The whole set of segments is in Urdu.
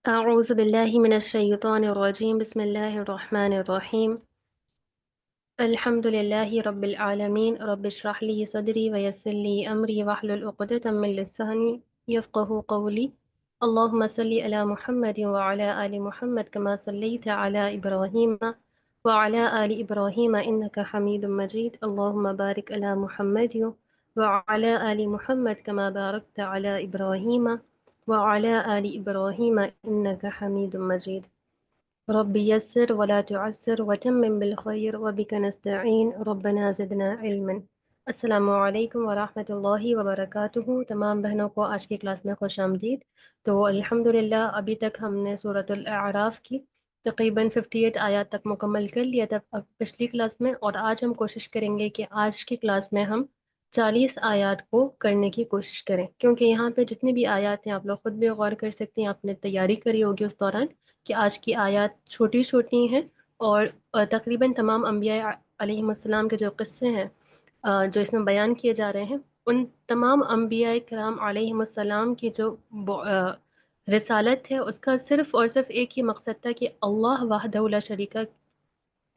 أعوذ بالله من الشيطان الرجيم بسم الله الرحمن الرحيم الحمد لله رب العالمين رب اشرح لي صدري ويسر لي أمري واحلل عقدة من لساني يفقه قولي اللهم صل على محمد وعلى آل محمد كما صليت على إبراهيم وعلى آل إبراهيم إنك حميد مجيد اللهم بارك على محمد وعلى آل محمد كما باركت على إبراهيم وعلى آل إبراهيم إنك حميد مجيد رب يسر ولا تعسر وتمم بالخير وبك نستعين ربنا زدنا علما السلام علیکم ورحمۃ اللہ وبرکاتہ. تمام بہنوں کو آج کی کلاس میں خوش آمدید. تو الحمدللہ ابھی تک ہم نے سورۃ الاعراف کی تقریباً 58 آیات تک مکمل کر لیا تھا پچھلی کلاس میں، اور آج ہم کوشش کریں گے کہ آج کی کلاس میں ہم 40 آیات کو کرنے کی کوشش کریں، کیونکہ یہاں پہ جتنی بھی آیات ہیں آپ لوگ خود بھی غور کر سکتے ہیں، آپ نے تیاری کری ہوگی اس دوران کہ آج کی آیات چھوٹی چھوٹی ہیں، اور تقریباً تمام انبیاء علیہم السلام کے جو قصے ہیں جو اس میں بیان کیے جا رہے ہیں، ان تمام انبیاء کرام علیہم السلام کی جو رسالت ہے اس کا صرف اور صرف ایک ہی مقصد تھا کہ اللہ وحدہ لا شریک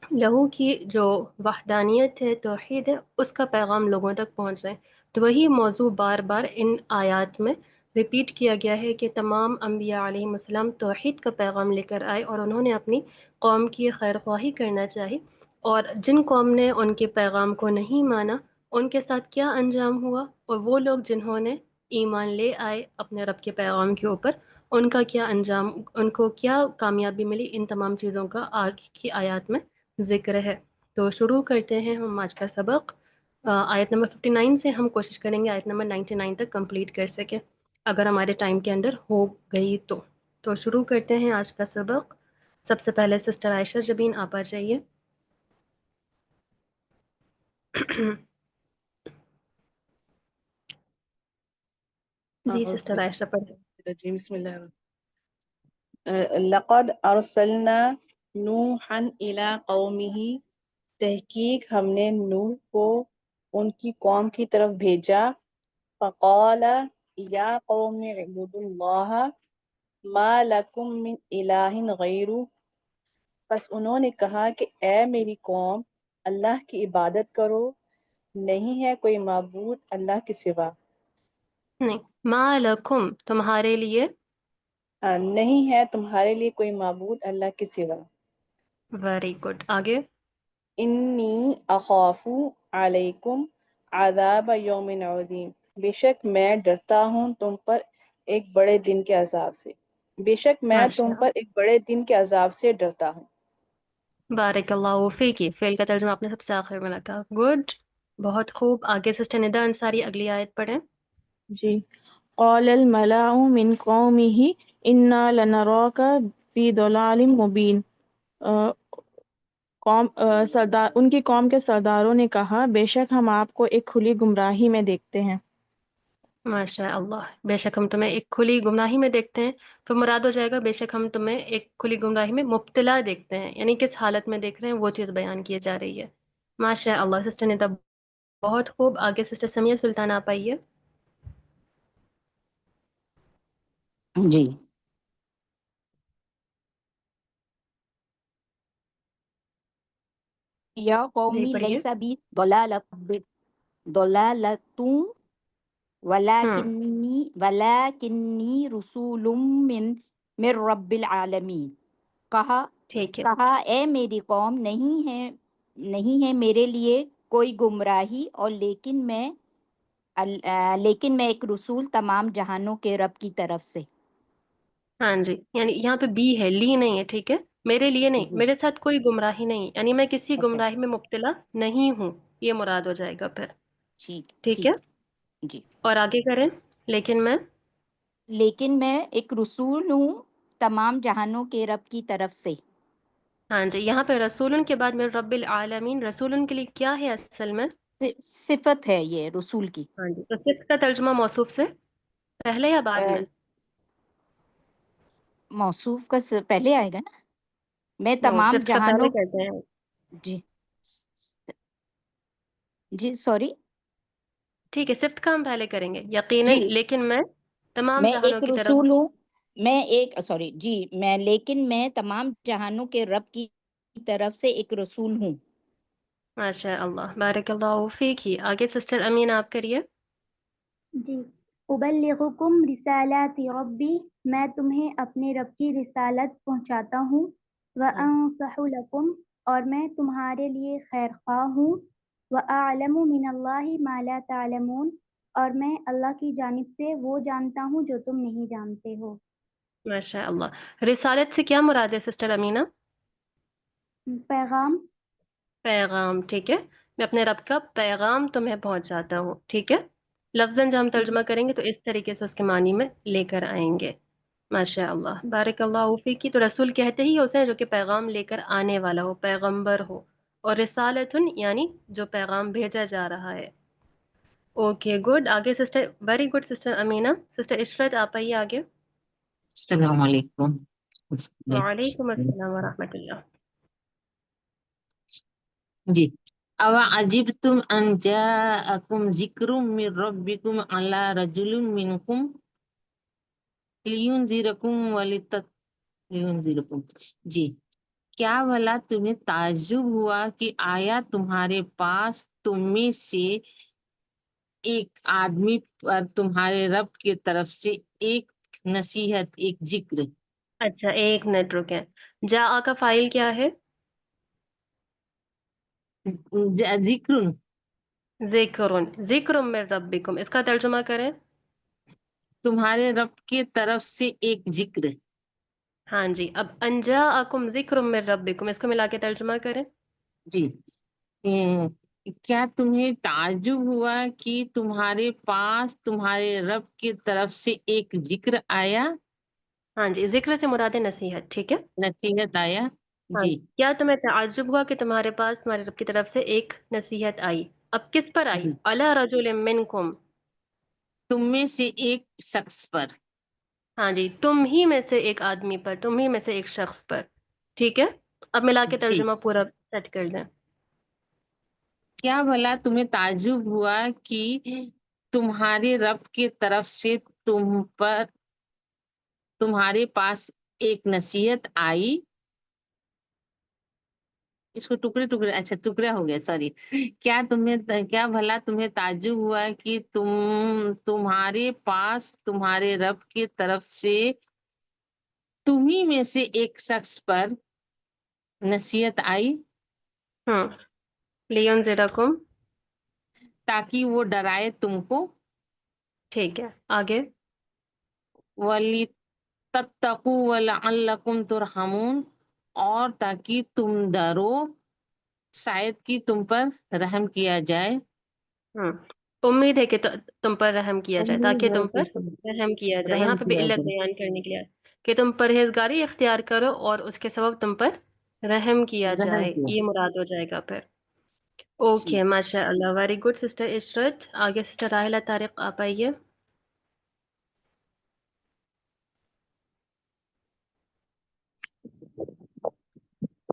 لہو کی جو وحدانیت ہے، توحید ہے، اس کا پیغام لوگوں تک پہنچ رہا ہے. تو وہی موضوع بار بار ان آیات میں ریپیٹ کیا گیا ہے کہ تمام انبیاء علیہم السلام توحید کا پیغام لے کر آئے، اور انہوں نے اپنی قوم کی خیر خواہی کرنا چاہی، اور جن قوم نے ان کے پیغام کو نہیں مانا ان کے ساتھ کیا انجام ہوا، اور وہ لوگ جنہوں نے ایمان لے آئے اپنے رب کے پیغام کے اوپر ان کا کیا انجام، ان کو کیا کامیابی ملی، ان تمام چیزوں کا آج کی آیات میں ذکر ہے. تو شروع کرتے ہیں ہم آج کا سبق. آیت نمبر 59 سے ہم کوشش کریں گے آیت نمبر 99 تک کمپلیٹ کر سکیں اگر ہمارے ٹائم کے اندر ہو گئی تو شروع کرتے ہیں آج کا سبق. سب سے پہلے سسٹر عائشہ جبین آپ آ جائیے. جی أعوذ سسٹر عائشہ پڑھیں. بالله بسم الله لقد ارسلنا نوحا الى قومه، تحقیق ہم نے نوح کو ان کی قوم کی طرف بھیجا. فقال یا قوم اعبدوا اللہ ما لکم من الہ غیرہ، پس انہوں نے کہا کہ اے میری قوم اللہ کی عبادت کرو، نہیں ہے کوئی معبود اللہ کے سوا. نہیں، ما لکم تمہارے لیے. نہیں ہے تمہارے لیے کوئی معبود اللہ کے سوا. ویری گڈ، آگے. انی اخاف علیکم عذاب یوم عظیم، بے شک میں ڈرتا ہوں تم پر ایک بڑے دن کے عذاب سے. بے شک میں تم ماشاء پر ایک بڑے دن کے عذاب سے ڈرتا ہوں. بارک اللہ فیکی، فعل کا ترجمہ آپ نے سب سے آخر میں لگا. گڈ، بہت خوب. آگے سسٹر ندا انصاری اگلی آیت پڑھیں. جی. قال الملأ من قومه انا لنراك في ضلال مبين، ان کی قوم کے سرداروں نے کہا بے شک ہم آپ کو ایک کھلی گمراہی میں دیکھتے ہیں. ماشاء اللہ، بے شک ہم تمہیں ایک کھلی گمراہی میں دیکھتے ہیں. پھر مراد ہو جائے گا بے شک ہم تمہیں ایک کھلی گمراہی میں مبتلا دیکھتے ہیں، یعنی کس حالت میں دیکھ رہے ہیں وہ چیز بیان کی جا رہی ہے. ماشاء اللہ سسٹر ندا، بہت خوب. آگے سسٹر سمیہ سلطان آپ آئیے. جی. یا جی قومی پڑھیے. لیس بی ضلالۃ ہوں ولکنی رسول من رب العالمین. کہا ٹھیک ہے. کہا اے میری قوم نہیں ہے میرے لیے کوئی گمراہی، اور لیکن میں ایک رسول تمام جہانوں کے رب کی طرف سے. ہاں جی، یعنی یہاں پہ بی ہے، لی نہیں ہے. ٹھیک ہے، میرے لیے نہیں، جی. میرے ساتھ کوئی گمراہی نہیں، یعنی میں کسی اچھا، گمراہی میں مبتلا نہیں ہوں، یہ مراد ہو جائے گا پھر. ٹھیک ٹھیک ہے، ٹھیک. جی. اور آگے کریں. لیکن میں ایک رسول ہوں تمام جہانوں کے رب کی طرف سے. ہاں جی، یہاں پہ رسولن کے بعد میں رب العالمین، رسولن کے لیے کیا ہے اصل میں؟ صفت ہے یہ رسول کی. ہاں جی، تو صفت کا ترجمہ موصوف سے پہلے یا بعد میں؟ موصوف کا پہلے آئے گا نا. میں وہ تمام صفت کا پہلے جہانوں. کہتے ہیں. جی جی سوری. ٹھیک ہے، صفت کا ہم پہلے کریں گے یقیناً، جی لیکن میں تمام میں جہانوں ایک کی طرف. رسول ہوں لیکن میں تمام جہانوں کے رب کی طرف سے ایک رسول ہوں. ماشاء اللہ، بارک اللہ فیک. ہی آگے سسٹر امین آپ کریے. جی. ابلغکم رسالات ربی، میں تمہیں اپنے رب کی رسالت پہنچاتا ہوں. وانصح لکم، اور میں تمہارے لیے خیر خواہ ہوں. واعلم من اللہ ما لا تعلمون، اور میں اللہ کی جانب سے وہ جانتا ہوں جو تم نہیں جانتے ہو. ماشاء اللہ. رسالت سے کیا مراد ہے سسٹر امینہ؟ پیغام. پیغام، ٹھیک ہے. میں اپنے رب کا پیغام تمہیں پہنچاتا ہوں، ٹھیک ہے. لفظاً جب ہم ترجمہ کریں گے تو اس طریقے سے اس کے معنی میں لے کر آئیں گے. ماشاء اللہ، بارک اللہ فیکی. تو رسول کہتے ہی اسے جو کہ پیغام لے کر آنے والا ہو، پیغمبر ہو. اور رسالتن یعنی جو پیغام بھیجا جا رہا ہے. Okay good. آگے sister, very good sister Amina. Sister Ishrat آپ آئیے آگے. السلام علیکم. وعلیکم السلام ورحمۃ اللہ. جی. او عجبتم ان جاءکم ذکر من ربکم علی رجل منکم لینذرکم. جی. کیا بھلا تمہیں تعجب ہوا کہ آیا تمہارے پاس تم میں سے ایک آدمی پر تمہارے رب کی طرف سے ایک نصیحت، ایک ذکر. اچھا ایک منٹ رکیں. جا کا فائل کیا ہے؟ ذکر، ذکرن. ذکر من ربکم، اس کا ترجمہ کریں. تمہارے رب کی طرف سے ایک ذکر. ہاں جی. اب انجاءکم ذکر من ربکم، اس کو ملا کے ترجمہ کریں. جی. کیا تمہیں تعجب ہوا کہ تمہارے پاس تمہارے رب کی طرف سے ایک ذکر آیا، ہاں جی، ذکر سے مراد ہے نصیحت، ٹھیک ہے. نصیحت آیا. ہاں جی. جی. کیا تمہیں تعجب ہوا کہ تمہارے پاس تمہارے رب کی طرف سے ایک نصیحت آئی؟ اب کس پر آئی؟ جی. علی رجل منکم. تم میں سے ایک شخص پر. ہاں جی، تم ہی میں سے ایک آدمی پر، تم ہی میں سے ایک شخص پر، ٹھیک ہے. اب ملا کے جی. ترجمہ پورا سیٹ کر دیں. کیا بھلا تمہیں تعجب ہوا کہ تمہارے رب کی طرف سے تمہارے پاس ایک نصیحت آئی. اس کو ٹکڑے ٹکڑے، اچھا ٹکڑا ہو گیا، سوری. کیا بھلا تمہیں تعجب ہوا کہ تمہارے پاس تمہارے رب کی طرف سے تمہیں میں سے ایک شخص پر نصیحت آئی لینذرکم. تاکہ وہ ڈرائے تم کو. ٹھیک ہے آگے. وَلِتَتَّقُوا وَلَعَلَّكُمْ تُرْحَمُونَ، اور تاکہ تم ڈرو، شاید کہ تم پر رحم کیا جائے. امید ہے کہ تم پر رحم کیا جائے، تاکہ امید ہے تم کہ پر تم رحم کیا جائے. یہاں رحم پہ بھی کیا علت جائے. بیان کرنے کے لیے کہ تم پرہیزگاری اختیار کرو اور اس کے سبب تم پر رحم کیا رحم جائے، کیا. یہ مراد ہو جائے گا پھر. جی. اوکے ماشاء اللہ، ویری گڈ سسٹر عشرت. آگے سسٹر راحلہ طارق آپ آئیے.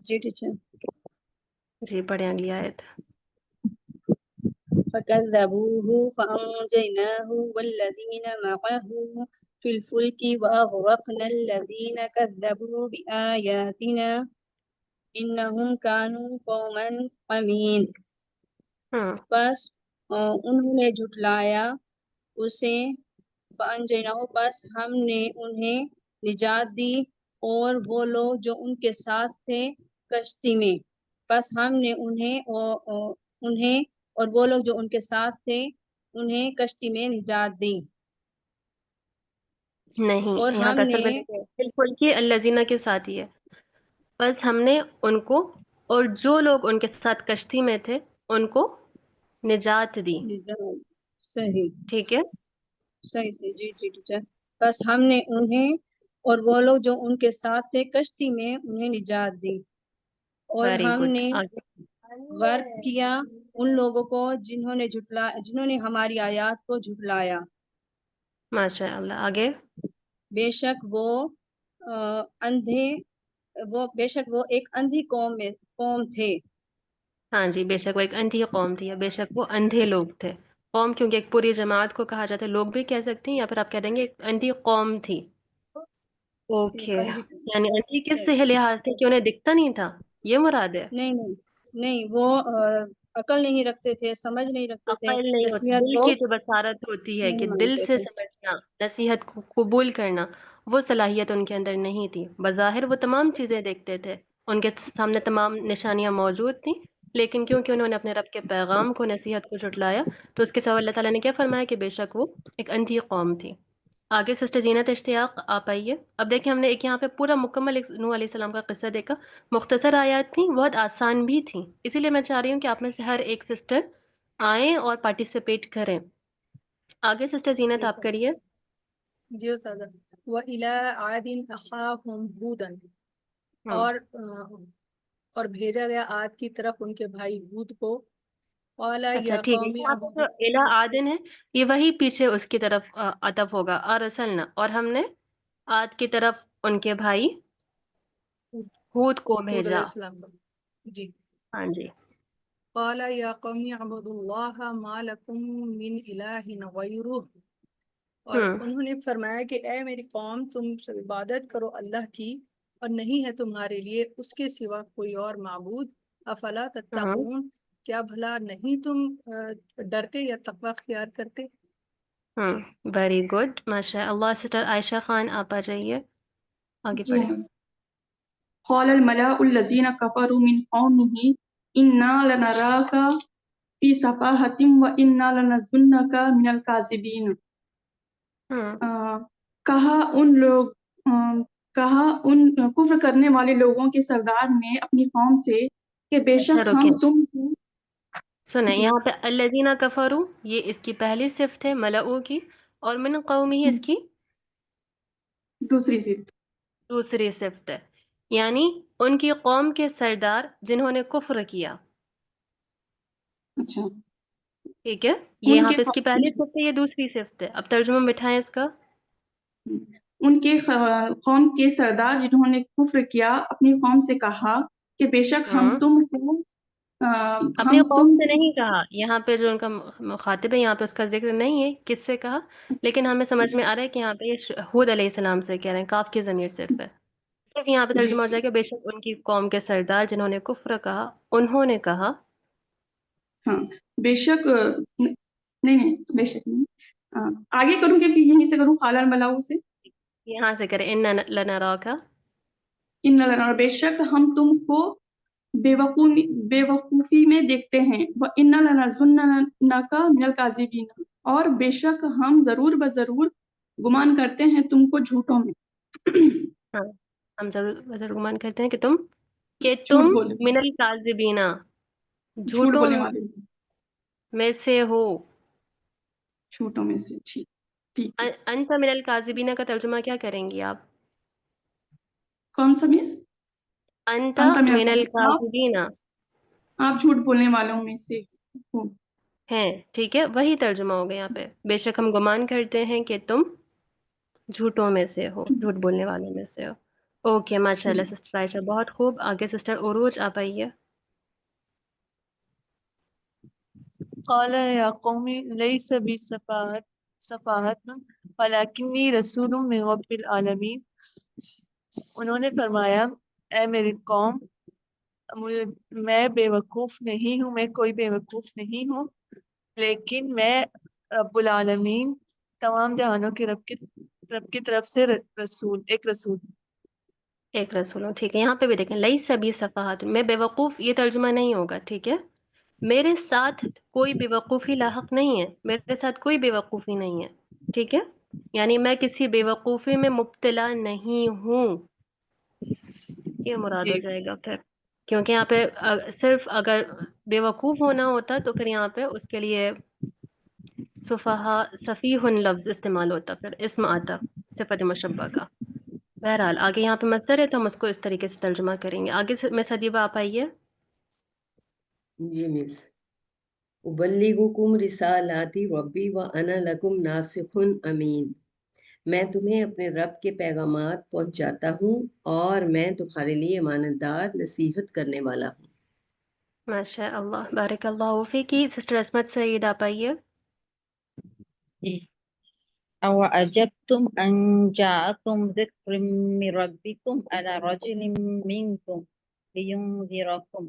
جی ٹیچر. جی پڑھیں اگلی آیت. فكذبوه فأنجيناه والذين معه في الفلك وأغرقنا الذين كذبوا بآياتنا إنهم كانوا قوما عمين. بس انہوں نے جھٹلایا اسے، فأنجيناه، بس ہم نے انہیں نجات دی اور وہ لوگ جو ان کے ساتھ تھے کشتی میں. بس ہم نے انہیں اور وہ لوگ جو ان کے ساتھ تھے انہیں کشتی میں نجات دی. نہیں، اور یہاں ہم پہ اصل نے میں دیکھیں بالکل کہ الذین کے ساتھ ہی ہے. بس ہم نے ان کو اور جو لوگ ان کے ساتھ کشتی میں تھے ان کو نجات دی، نجات. صحیح ٹھیک ہے. صحیح سے. جی جی ٹیچر. بس ہم نے انہیں اور وہ لوگ جو ان کے ساتھ تھے کشتی میں انہیں نجات دی، اور ویری ہم گڈ. نے آگے. غرق کیا ان لوگوں کو جنہوں نے ہماری آیات کو جھٹلایا. ماشاء اللہ. آگے. بے شک وہ ایک اندھی قوم تھے. ہاں جی، بے شک وہ ایک اندھی قوم تھی، یا بے شک وہ اندھے لوگ تھے. قوم کیونکہ ایک پوری جماعت کو کہا جاتا ہے، لوگ بھی کہہ سکتے ہیں، یا پھر آپ کہہ دیں گے ایک اندھی قوم تھی. اوکے، اندھی یعنی انٹھی کس صحیح لحاظ سے کہ انہیں دکھتا نہیں تھا، یہ مراد ہے؟ نہیں نہیں نہیں وہ عقل نہیں رکھتے تھے، سمجھ نہیں رکھتے تھے، عقل نہیں ہوتی، نصیحت دل کو کی جو بصارت ہوتی ہے کہ نہیں دل مانتے سے تھے۔ سمجھنا، نصیحت کو قبول کرنا، وہ صلاحیت ان کے اندر نہیں تھی۔ بظاہر وہ تمام چیزیں دیکھتے تھے، ان کے سامنے تمام نشانیاں موجود تھیں، لیکن کیونکہ انہوں نے اپنے رب کے پیغام کو، نصیحت کو جھٹلایا، تو اس کے سبب اللہ تعالیٰ نے کیا فرمایا کہ بے شک وہ ایک اندھی قوم تھی۔ آگے سسٹر زینت اشتیاق آپ آئیے۔ اب دیکھیں ہم نے ایک یہاں پہ پورا مکمل ایک نوح علیہ السلام کا قصہ دیکھا، مختصر آیات تھیں، بہت آسان بھی تھیں، اسی لیے میں چاہ رہی ہوں کہ آپ میں سے ہر ایک سسٹر آئیں اور پارٹیسپیٹ کریں۔ آگے سسٹر زینت جی آپ استاد، کریے۔ جی استاد، وَإِلَىٰ عَادٍ أَخَاهُمْ هُودًا، ہوں اور بھیجا گیا عاد کی طرف ان کے بھائی ہود کو، قَالَ اچھا يَا ٹھیک ہے، قَوْمِ یہاں پہ جو الہ عادن ہے یہ وہی پیچھے اس کی طرف عطف ہوگا، ارسلنا، اور ہم نے عاد کی طرف ان کے بھائی ہود کو ہود علیہ بھیجا۔ السلام کو، جی، ہاں جی، قَالَ يَا قَوْمِ اعْبُدُوا اللَّهَ مَا لَكُم مِّنْ إِلَٰهٍ غَيْرُهُ، اور ہوں انہوں نے فرمایا کہ اے میری قوم، تم سب عبادت کرو اللہ کی، اور نہیں ہے تمہارے لیے اس کے سوا کوئی اور معبود، افلا ہوں تتقون، کیا بھلا نہیں تم ڈرتے یا تقوی اختیار کرتے؟ ہوں ویری گڈ، ماشاء اللہ۔ سسٹر عائشہ خان آپ آ جائیے، آگے جی پڑھیں۔ ہاں۔ قال الملأ الذين كفروا من قومه إنا لنراك في سفاهة وإنا لنظنك من الكاذبين۔ ہوں کہا ان لوگ کہا ان کفر کرنے والے لوگوں کے سردار نے اپنی قوم سے کہ بے اچھا شک ہم رکیں، تم کو۔ سنیں جی یہاں پہ الذین کفروا یہ اس کی پہلی صفت ہے ملؤ کی، اور من قومی اس کی دوسری صفت۔ دوسری صفت ہے، یعنی ان کی قوم کے سردار جنہوں نے کفر کیا، اچھا، ٹھیک ہے، یہ ان یہاں کے پہ اس کی پہلی صفت ہے، یہ دوسری صفت ہے۔ اب ترجمہ بٹھائیں اس کا۔ ان کے قوم کے سردار جنہوں نے کفر کیا اپنی قوم سے کہا کہ بے شک ہم ہوں تم کو اپنی ہم قوم تم سے نہیں کہا، یہاں پہ جو ان کا مخاطب ہے یہاں پہ اس کا ذکر نہیں ہے کس سے کہا، لیکن ہمیں سمجھ میں آ رہا ہے کہ یہاں پہ یہ ہود علیہ السلام سے کہہ رہے ہیں، کاف کی ضمیر صرف ہے، صرف یہاں پہ جی ترجمہ ہو جائے گا بے شک ان کی قوم کے سردار جنہوں نے کفر کہا، انہوں نے کہا۔ ہاں، بے شک نہیں بے شک نہیں، آگے کروں کہ پھر یہیں سے کروں قال الملأ سے؟ یہاں سے کریں ان لنراک، ان لنا، اور بے شک ہم تم کو بے وقوفی میں دیکھتے ہیں، وَإِنَّ لَنَظُنَّكَ مِنَ الْكَاذِبِينَ، اور بے شک ہم ضرور بضرور گمان کرتے ہیں تم کو جھوٹوں میں، ہاں ہم ضرور گمان کرتے ہیں کہ تم جھوٹ بولے من الکاذبین، جھوٹ جھوٹوں بولنے والے، میں سے ہو۔ جھوٹوں میں سے، ٹھیک ہے۔ انت من الکاذبین کا ترجمہ کیا کریں گی آپ؟ کون سا مس؟ انت انت من من الکاذبین، الکاذبین آپ جھوٹ بولنے والوں میں سے ہو۔ ہیں، ٹھیک ہے، وہی ترجمہ ہو گیا یہاں پہ، بے شک ہم گمان کرتے ہیں کہ تم جھوٹوں میں سے ہو، جھوٹ بولنے والوں میں سے ہو۔ اوکے ماشاء اللہ جی سسٹر عائشہ، بہت خوب۔ آگے سسٹر عروج آپ آئیے۔ قال يا قوم ليس بي سفاهة ولكني رسول من رب العالمین، انہوں نے فرمایا اے میری قوم، میں بے وقوف نہیں ہوں، میں کوئی بے وقوف نہیں ہوں، لیکن میں رب العالمین، تمام جہانوں کے رب کی طرف سے ایک رسول ہوں۔ ایک رسول ہوں، ٹھیک ہے، یہاں پہ بھی دیکھیں لئی سبھی صفحات میں بے وقوف، یہ ترجمہ نہیں ہوگا، ٹھیک ہے، میرے ساتھ کوئی بے وقوفی لاحق نہیں ہے، میرے ساتھ کوئی بے وقوفی نہیں ہے، ٹھیک ہے، یعنی میں کسی بے وقوفی میں مبتلا نہیں ہوں، یہ مراد ہو جی جائے گا پھر، کیونکہ یہاں پہ صرف اگر بے وقوف ہونا ہوتا تو پھر یہاں پہ اس کے لیے سفیہ لفظ استعمال ہوتا، پھر اسم آتا صفت مشبہ کا۔ بہرحال آگے یہاں پہ مصدر ہے تو ہم اس کو اس طریقے سے ترجمہ کریں گے۔ آگے سے میں صدیبہ آپ آئیے۔ جی مس، ابلغکم رسالات ربی وانا لکم ناصح امین، میں تمہیں اپنے رب کے پیغامات پہنچاتا ہوں اور میں تمہارے لیے امانت دار، نصیحت کرنے والا ہوں۔ ماشاء اللہ، بارک اللہ فیکی۔ سسٹر عصمت سعید آپ آئیے۔ أو أعجبتم أن جاءكم ذكر من ربكم على رجل منكم لينذركم.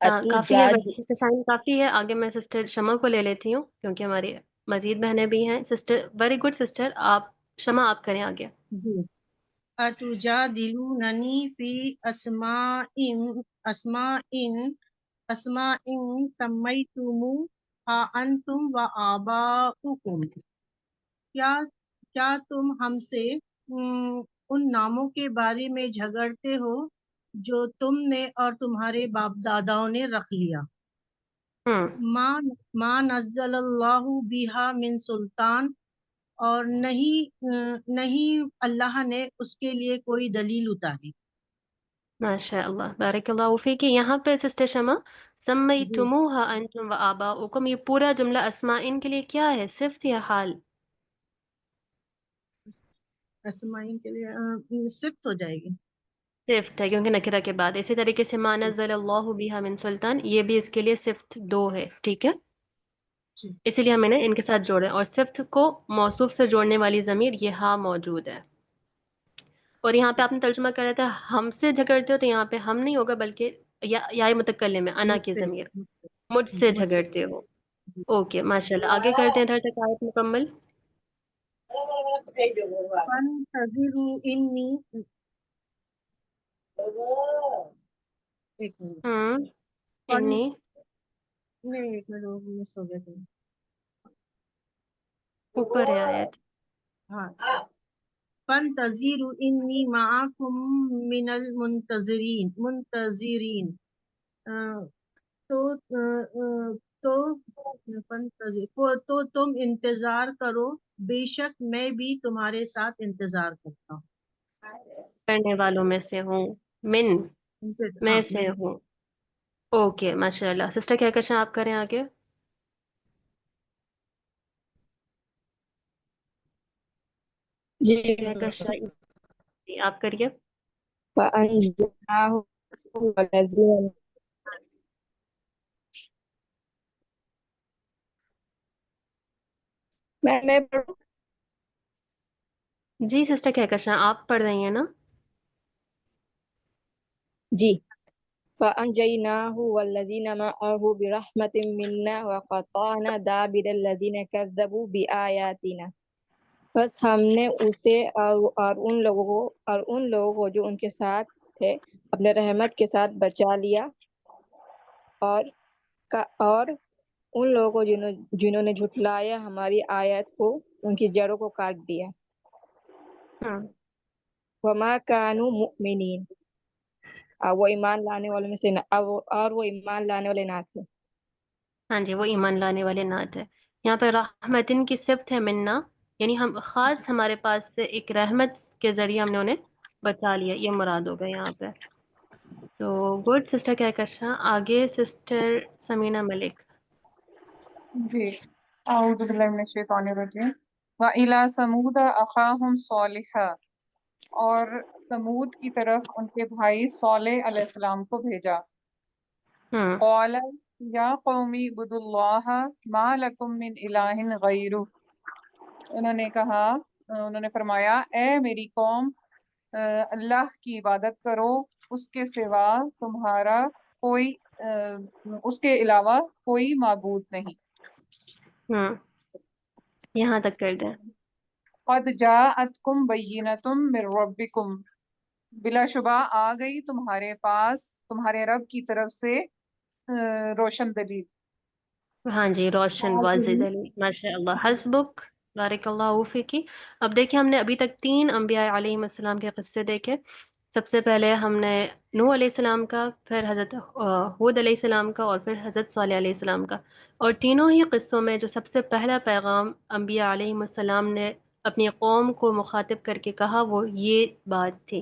کافی ہے أتجادل سسٹر شاہین، کافی ہے. آگے میں سسٹر شمع کو لے لیتی ہوں کیونکہ ہماری مزید بہنیں بھی ہیں. سسٹر ویری گڈ سسٹر، آپ شمع آپ کریں آگے. جی أتجادلونني في أسماء سميتموها أنتم وآباؤكم. کیا تم ہم سے ان ناموں کے بارے میں جھگڑتے ہو جو تم نے اور تمہارے باپ داداؤں نے رکھ لیا. ما نزل اللہ بہا من سلطان، اور نہیں اللہ نے اس کے لیے کوئی دلیل اتاری. ماشاء اللہ، بارک اللہ فیک. یہاں پہ سسٹر شمع سمیتموہا انتم و آباؤکم، یہ پورا جملہ اسماء ان کے لیے کیا ہے، صفت یا حال؟ اسمائن کے لیے صفت ہو جائے گی. صفت ہے کیونکہ نکرہ کے بعد. اسی طریقے سے ما نزل اللہ بہا من سلطان، یہ بھی اس کے لیے صفت 2 ہے. ٹھیک ہے، اسی لیے ہم نے ان کے ساتھ جوڑے، اور صفت کو موصوف سے جوڑنے والی ضمیر یہ ہاں موجود ہے. اور یہاں پہ آپ نے ترجمہ کرا تھا ہم سے جھگڑتے ہو، تو یہاں پہ ہم نہیں ہوگا بلکہ یا متکلم ہے، انا کی ضمیر، مجھ سے جھگڑتے ہو. اوکے ماشاء اللہ، آگے کرتے ہیں ادھر تک آیت مکمل. فانتظروا انی ایک منٹ انی نہیں، ایک منٹ وہ مس ہو گیا تھا. اوپر ہے آیت. ہاں، فانتظروا انی معکم من منتظرین. تو تم انتظار کرو، بے شک میں بھی تمہارے ساتھ انتظار کرتا ہوں. کرنے والوں میں سے ہوں، میں سے ہوں. اوکے ماشاء اللہ. سسٹر کہکشاں آپ کریں آگے. جی کہکشاں آپ کریے. فأنجيناه والذين میں پڑھوں؟ جی سسٹر کہکشاں آپ پڑھ رہی ہیں نا؟ جی. فأنجيناه والذين معه برحمة منا وقطعنا دابر الذين كذبوا بآياتنا. بس ہم نے اسے اور ان لوگوں کو جو ان کے ساتھ تھے اپنے رحمت کے ساتھ بچا لیا، اور ان لوگوں کو جنہوں نے جھٹلایا ہماری آیت کو، ان کی جڑوں کو کاٹ دیا. وما كانوا مؤمنین، وہ ایمان لانے والوں میں سے اور وہ ایمان لانے والے نہ تھے. ہاں جی، وہ ایمان لانے والے نہ تھے. یہاں پہ رحمتن کی صفت ہے منا، یعنی ہم خاص ہمارے پاس سے ایک رحمت کے ذریعے ہم نے انہیں بچا لیا، یہ مراد ہوگا یہاں پہ. تو گڈ سسٹر کہکشاں. آگے سسٹر سمینہ ملک. جی اعوذ باللہ من الشیطان الرجیم. وَإِلَى ثَمُودَ أَخَاهُمْ صَالِحًا، اور سمود کی طرف ان کے بھائی صالح علیہ السلام کو بھیجا. قال یا قومی اعبدوا اللہ ما لکم من الہ غیرہ، انہوں نے فرمایا اے میری قوم، اللہ کی عبادت کرو، اس کے سوا تمہارا کوئی اس کے علاوہ کوئی معبود نہیں. یہاں تک کر دیں. قد جاءتکم بینۃ من ربکم، بلا شبہ آ گئی تمہارے پاس تمہارے رب کی طرف سے روشن دلیل. ہاں جی، روشن واضح دلیل. ماشاء اللہ، حسبک، بارک اللہ فیکی. اب دیکھیں ہم نے ابھی تک 3 انبیاء علیہ السلام کے قصے دیکھے. سب سے پہلے ہم نے نوح علیہ السلام کا، پھر حضرت ہود علیہ السلام کا، اور پھر حضرت صالح علیہ السلام کا. اور تینوں ہی قصوں میں جو سب سے پہلا پیغام انبیاء علیہ السلام نے اپنی قوم کو مخاطب کر کے کہا وہ یہ بات تھی،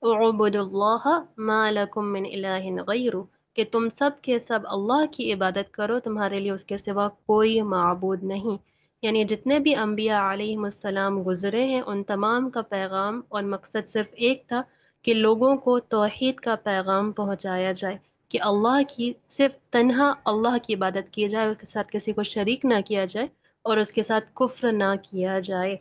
اعبدوا اللہ ما لکم من الہ غیرہ، کہ تم سب کے سب اللہ کی عبادت کرو، تمہارے لیے اس کے سوا کوئی معبود نہیں. یعنی جتنے بھی انبیاء علیہ السلام گزرے ہیں ان تمام کا پیغام اور مقصد صرف ایک تھا کہ لوگوں کو توحید کا پیغام پہنچایا جائے، کہ اللہ کی صرف تنہا اللہ کی عبادت کی جائے، اس کے ساتھ کسی کو شریک نہ کیا جائے اور اس کے ساتھ کفر نہ کیا جائے.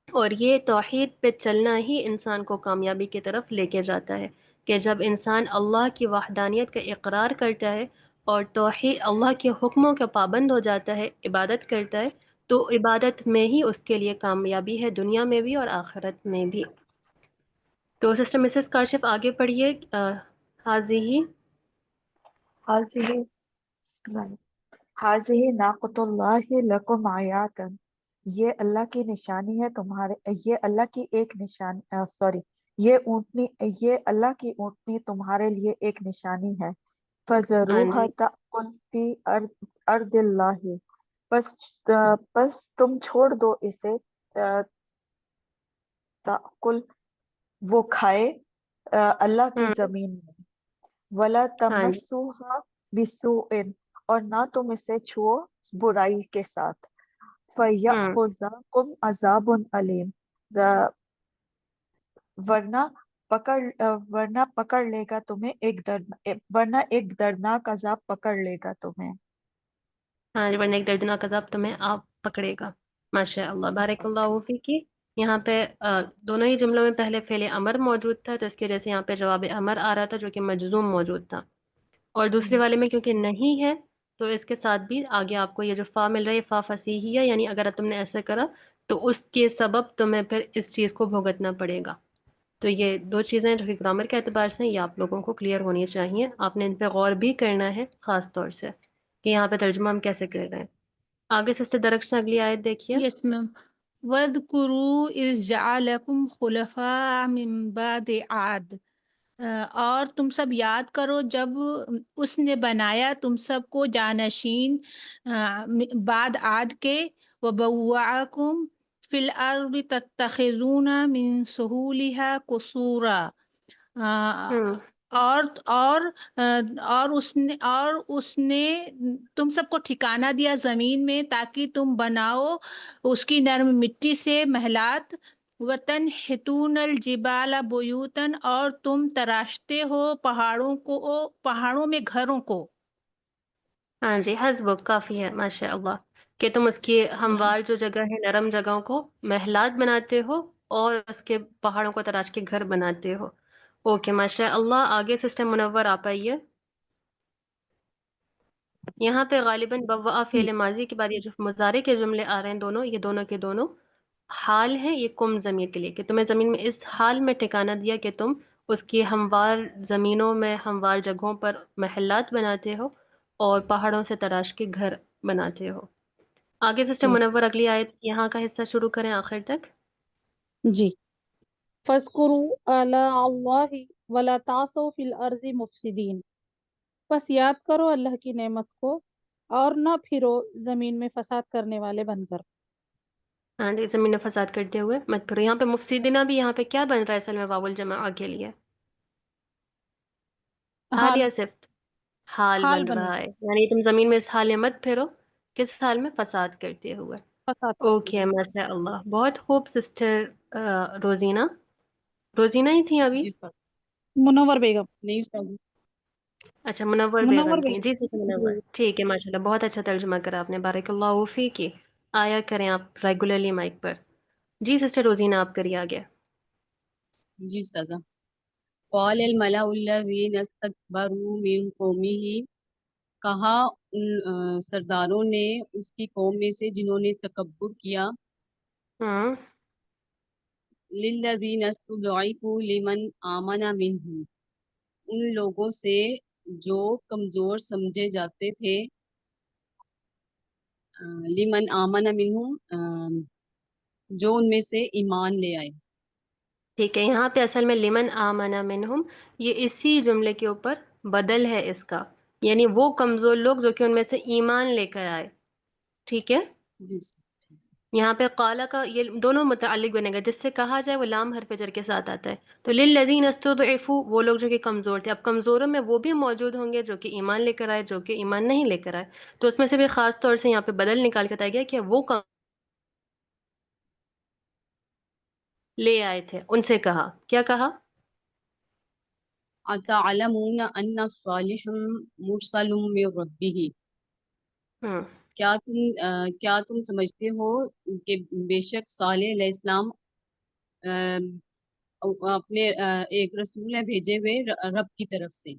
اور یہ توحید پہ چلنا ہی انسان کو کامیابی کی طرف لے کے جاتا ہے، کہ جب انسان اللہ کی وحدانیت کا اقرار کرتا ہے اور توحید اللہ کے حکموں کا پابند ہو جاتا ہے، عبادت کرتا ہے، تو عبادت میں ہی اس کے لیے کامیابی ہے، دنیا میں بھی اور آخرت میں بھی۔ تو سسٹر مسز کاشف آگے پڑھیے۔ حاضی حاضہ ناقۃ اللہ لکم آیاتً، یہ اللہ کی نشانی ہے تمہارے، یہ اللہ کی ایک نشانی یہ اللہ کی اونٹنی تمہارے لیے ایک نشانی ہے۔ فَذَرُوهَا تَأْکُلْ فِی أَرْضِ اللَّہِ، پس تم چھوڑ دو اسے تأکل وہ کھائے اللہ کی زمین میں۔ وَلَا تَمَسُّوهَا بِسُوءٍ، اور نہ تم اسے چھو برائی کے ساتھ۔ فَيَأْخُذَکُمْ عَذَابٌ أَلِیمٌ، ورنہ پکڑ لے گا تمہیں ایک دردناک عذاب پکڑ لے گا تمہیں۔ ہاں، ورنہ ایک دردناک عذاب تمہیں آپ پکڑے گا۔ ماشاء اللہ، بارک اللہ فیکی۔ یہاں پہ دونوں ہی جملوں میں پہلے فعل امر موجود تھا، تو اس کی وجہ سے یہاں پہ جواب امر آ رہا تھا جو کہ مجزوم موجود تھا، اور دوسرے والے میں کیونکہ نہیں ہے تو اس کے ساتھ بھی آگے آپ کو یہ جو فا مل رہا ہے، فا فصیحیہ، یعنی اگر تم نے ایسا کرا تو اس کے سبب تمہیں پھر اس چیز کو بھگتنا پڑے گا۔ تو یہ دو چیزیں جو کہ گرامر کے اعتبار سے یہ آپ لوگوں کو کلیئر ہونی چاہیے، آپ نے ان پہ غور بھی کرنا ہے خاص طور سے کہ یہاں پہ ترجمہ ہم کیسے کر رہے ہیں۔ آگے سسٹر درخشن اگلی آیت دیکھیے۔ یس میم۔ وَاذْكُرُوا إِذْ جَعَلَكُمْ خُلَفَاءَ مِن بَعْدِ عَادٍ، اور تم سب یاد کرو جب اس نے بنایا تم سب کو جانشین بعد عاد کے۔ وَبَوَّعَكُمْ فِي الْأَرْضِ تَتَّخِذُونَ مِن سُهُولِهَا قُصُورًا، اور اس نے تم سب کو ٹھکانہ دیا زمین میں تاکہ تم بناؤ اس کی نرم مٹی سے محلات۔ وَتَنْحِتُونَ الْجِبَالَ بُیُوتًا، اور تم تراشتے ہو پہاڑوں میں گھروں کو۔ ہاں جی، حسبک کافی ہے، ماشاء اللہ، کہ تم اس کی ہموار جو جگہ ہے، نرم جگہوں کو محلات بناتے ہو اور اس کے پہاڑوں کو تراش کے گھر بناتے ہو۔ اوکے، ماشاء اللہ۔ آگے سسٹم منور آپ آئیے۔ یہاں پہ غالباً بوّا فعل ماضی کے بعد یہ جو مضارع کے جملے آ رہے ہیں دونوں، یہ دونوں کے دونوں حال ہیں، یہ کم ضمیر کے لیے، کہ تمہیں زمین میں اس حال میں ٹھکانہ دیا کہ تم اس کی ہموار زمینوں میں، ہموار جگہوں پر محلات بناتے ہو اور پہاڑوں سے تراش کے گھر بناتے ہو۔ آگے سسٹر منور اگلی آیت یہاں کا حصہ شروع کریں آخر تک۔ جی۔ فَاذْكُرُوا آلاءَ اللَّهِ وَلَا تَعْثَوْا فِي الْأَرْضِ مُفْسِدِينَ، بس یاد کرو اللہ کی نعمت کو اور نہ پھرو زمین میں فساد کرنے والے بن کر۔ ہاں جی، زمین میں فساد کرتے ہوئے مت پھرو۔ یہاں پہ مفسدینہ بھی یہاں پہ کیا بن رہا ہے اصل میں واو الجماعہ کے لیے؟ حال یا صفت؟ حال بن رہا ہے، یعنی تم زمین میں اس حال میں مت پھرو، کس حال میں؟ فساد کرتے ہوئے۔ اوکے، ماشاء اللہ، بہت خوب سسٹر روزینہ۔ روزینہ ہی تھیں ابھی؟ منور بیگم۔ نہیں، اچھا، منور بیگم تھیں۔ جی سسٹر منور، ٹھیک ہے، ماشاء اللہ، بہت اچھا ترجمہ کرا آپ نے، بارک اللہ فیکی۔ آیا کریں آپ ریگولرلی مائک پر۔ جی سسٹر روزینہ آپ کریے آگے۔ جی استاذہ۔ قال الملأ الذین استکبروا من قومہ، کہا ان سرداروں نے اس کی قوم میں سے جنہوں نے تکبر کیا، للذین استضعفوا لمن آمن منہم، ان لوگوں سے جو کمزور سمجھے جاتے تھے، لمن آمن منہم، جو ان میں سے ایمان لے آئے۔ ٹھیک ہے، یہاں پہ اصل میں لمن آمن منہم یہ اسی جملے کے اوپر بدل ہے اس کا، یعنی وہ کمزور لوگ جو کہ ان میں سے ایمان لے کر آئے۔ ٹھیک ہے، یہاں پہ قالا کا یہ دونوں متعلق بنے گا، جس سے کہا جائے وہ لام حرف جر کے ساتھ آتا ہے۔ تو للذین استضعفوا، وہ لوگ جو کہ کمزور تھے، اب کمزوروں میں وہ بھی موجود ہوں گے جو کہ ایمان لے کر آئے، جو کہ ایمان نہیں لے کر آئے، تو اس میں سے بھی خاص طور سے یہاں پہ بدل نکال کے بتایا گیا کہ وہ لے آئے تھے، ان سے کہا، کیا کہا؟ اتعلمون ان صالح مرسل من ربہ، کیا تم سمجھتے ہو کہ بے شک صالح علیہ السلام اپنے ایک رسول ہے بھیجے ہوئے رب کی طرف سے.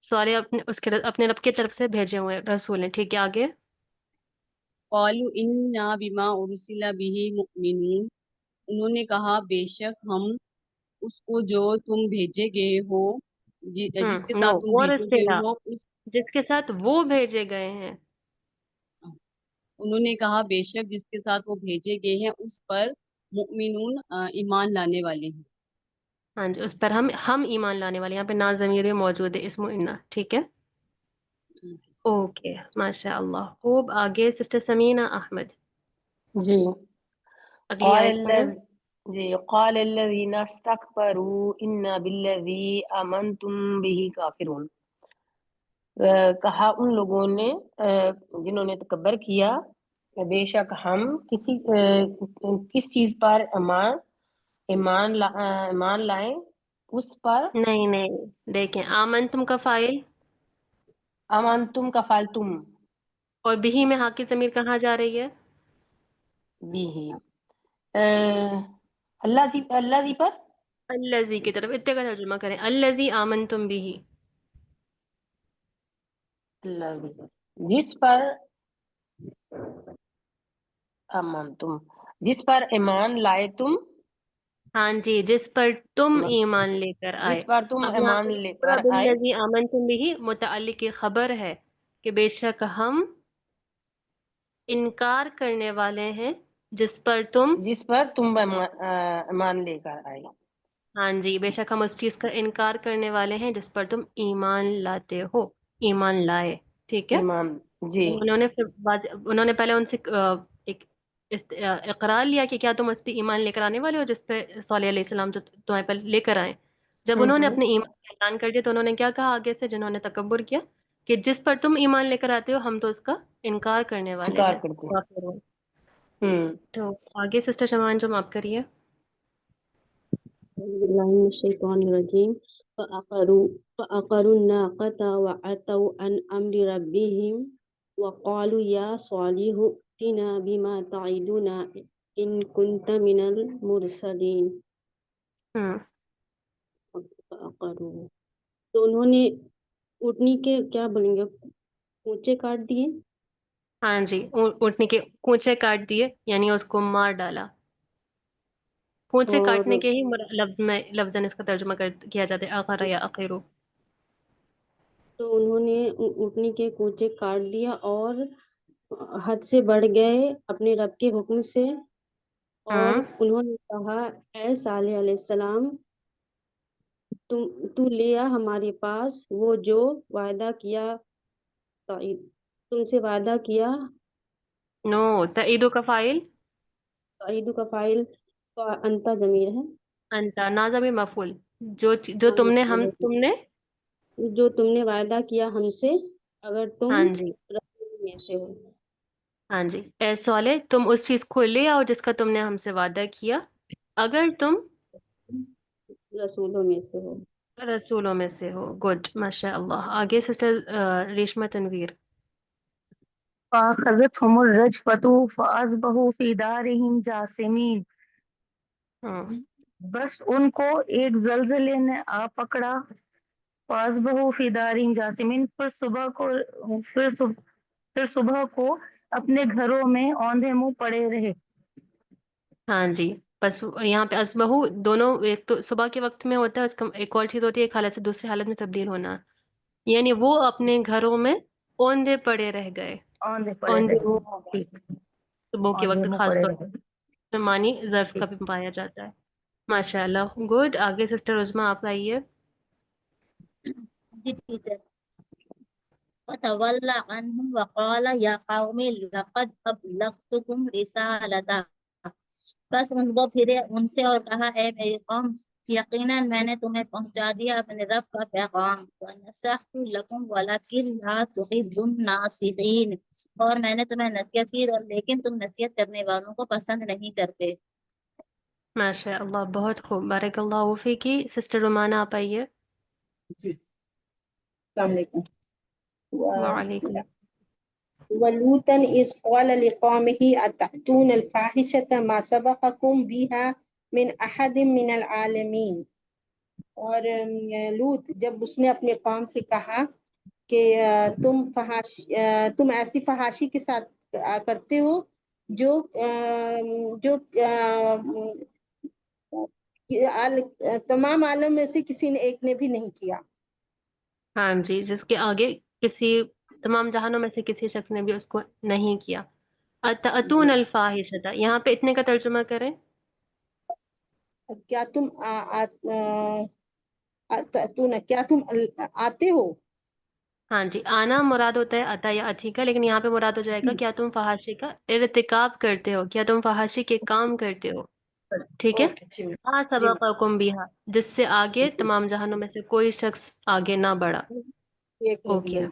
صالح اپنے رب کی طرف سے بھیجے ہوئے رسول ہیں. ٹھیک ہے آگے. قالوا انا بما ارسل به مؤمنون. انہوں نے کہا بے شک ہم اس کو جو تم بھیجے گئے ہو جس کے نو ساتھ تم اور بھیجے گئے استعلا ہو جس کے ساتھ وہ بھیجے گئے ہیں. انہوں نے کہا بے شک جس کے ساتھ وہ بھیجے گئے ہیں اس پر مؤمنون ایمان لانے والے ہیں. ہاں جی اس پر ہم ایمان لانے والے. یہاں پہ نا ضمیر موجود ہے اسم انا. ٹھیک ہے اوکے ماشاء اللہ. خوب آگے سسٹر سمینہ احمد جی. اگلی قال آیت پڑھیں. قال الذين استكبروا إنا بالذي آمنتم به كافرون. کہا ان لوگوں نے جنہوں نے تکبر کیا بے شک ہم کس چیز پر ایمان لائیں اس پر. نہیں دیکھیں آمنتم کا فاعل آمنتم کا فاعل تم اور بہی میں ہاں کی ضمیر کہاں جا رہی ہے؟ بھی اللہ جی پر. الذی کی طرف اتنے کا ترجمہ کریں. الذی آمنتم بہ. جس پر ایمان لائے تم. ہاں جی جس پر تم ایمان لے کر آئے. جس پر تم اب یہاں ایمان پہ لے پورا کر آئے. بالذی آمنتم بہ متعلق کی خبر ہے کہ بے شک ہم انکار کرنے والے ہیں جس پر تم ایمان لے کر آئے. ہاں جی بے شک ہم اس چیز کا انکار کرنے والے ہیں جس پر تم ایمان لاتے ہو. ایمان لائے. ٹھیک ہے. ایمان جی. انہوں نے پہلے ان سے ایک اقرار لیا کہ کیا تم اس پہ ایمان لے کر آنے والے ہو جس پہ صالح علیہ السلام جو تمہیں پہ لے کر آئے. جب انہوں نے اپنے ایمان کا اعلان کر دیا تو انہوں نے کیا کہا آگے سے جنہوں نے تکبر کیا کہ جس پر تم ایمان لے کر آتے ہو ہم تو اس کا انکار کرنے والے انکار ہیں. کرتے ہیں. تو آگے سسٹر شمان جو آپ کریے. أعوذ بالله من الشيطان الرجيم. فعقروا الناقة وعتوا عن أمر ربهم وقالوا يا صالح ائتنا بما تعدنا إن كنت من المرسلين. فعقروا تو انہوں نے اونٹنی کے کیا بولیں گے کونچے کاٹ دیے. ہاں جی اونٹنی کے کونچے کاٹ دیے یعنی اس کو مار ڈالا. کونچے اور کاٹنے کے ہی لفظاً اس کا ترجمہ کیا جاتا ہے آخر یا آخرو. تو انہوں نے اونٹنی کے کونچے کاٹ دیا اور حد سے بڑھ گئے اپنے رب کے حکم سے. اور انہوں نے کہا اے صالح علیہ السلام تو لے آ ہمارے پاس وہ جو وعدہ کیا تم سے وعدہ کیا. نو تعیدو کا فائل تعیدو کا فائل انتا ضمیر ہے. انتا نازم مفعول جو تم نے جو تم نے وعدہ کیا ہم سے اگر تم ہاں جی رسول میں سے ہو. ہاں جی اے صالح تم اس چیز کو لے آؤ جس کا تم نے ہم سے وعدہ کیا اگر تم رسولوں میں سے ہو. رسولوں میں سے ہو. گڈ ماشاء اللہ. آگے سسٹر ریشمہ تنویر. فأخذتهم الرجفة فأصبحوا في دارهم جاثمين. بس ان کو ایک زلزلے نے آ پکڑا. فأصبحوا في دارهم جاثمين پھر صبح کو اپنے گھروں میں اوندھے منہ پڑے رہے. ہاں جی بس یہاں پہ اصبحو دونوں ایک تو صبح کے وقت میں ہوتا ہے اس کا ایک اور چیز ہوتی ہے ایک حالت سے دوسری حالت میں تبدیل ہونا. یعنی وہ اپنے گھروں میں اوندھے پڑے رہ گئے. اوندھے پڑے اوندھے رہے. صبح کے اوندھے وقت منہ خاص پڑے طور رہے. پر معنی ظرف کا بھی پایا جاتا ہے. ماشاء اللہ گڈ. آگے سسٹر عظما آپ آئیے. جی ٹیچر. وتولى عنهم وقال يا قوم لقد أبلغتكم رسالة. بس وہ پھرے ان سے اور کہا اے میری قوم یقیناً میں نے تمہیں پہنچا دیا اپنے رب کا پیغام. وَنَصَحْتُ لَكُمْ وَلَكِنْ لَا تُحِبُّ النَّاصِحِينَ. اور میں نے تمہیں نصیحت کی لیکن تم نصیحت کرنے والوں کو پسند نہیں کرتے. ماشاء اللہ بہت خوب. بارک اللہ فیکی. سسٹر رومانہ آپ آئیے. السلام علیکم. وعلیکم. وَلُوطًا إِذْ قَالَ لِقَوْمِهِ أَتَأْتُونَ الْفَاحِشَةَ مَا سَبَقَكُمْ بِهَا من احد من العالمین، اور لوط جب اس نے اپنے قوم سے کہا کہ تم ایسی فحاشی کے ساتھ کرتے ہو جو تمام عالم میں سے کسی نے ایک نے بھی نہیں کیا. ہاں جی، جس کے آگے کسی تمام جہانوں میں سے کسی شخص نے بھی اس کو نہیں کیا. اتون الفاحشۃ، یہاں پہ اتنے کا ترجمہ کریں. کیا تم آتے ہو. ہاں جی، آنا مراد ہوتا ہے اتا یا اتھی کا، لیکن یہاں پہ مراد ہو جائے گا کیا تم فحاشی کا ارتکاب کرتے ہو، کیا تم فحاشی کے کام کرتے ہو. ٹھیک ہے. سبقکم بہا، جس سے آگے تمام جہانوں میں سے کوئی شخص آگے نہ بڑھا. Okay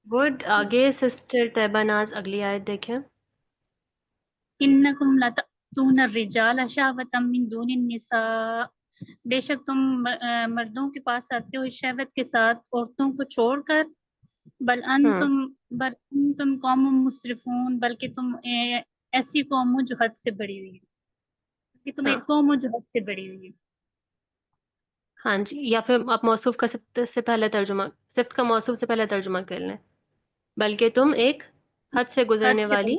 good. آگے سسٹر طیبہ ناز اگلی آیت دیکھیں. انکم لتأتون الرجال شہوۃ من دون النساء، بے شک تم مردوں کے پاس آتے ہو شہوت کے ساتھ عورتوں کو چھوڑ کر. بل انتم قوم مسرفون، بلکہ تم ایسی قوم ہو جو حد سے بڑی ہوئی ہے، کہ تم ایک قوم ہو جو حد سے بڑی ہوئی ہے. ہاں جی، یا پھر آپ موصوف کا صفت سے پہلے ترجمہ، صفت کا موصوف سے پہلے ترجمہ کر لیں، بلکہ تم ایک حد سے گزرنے والی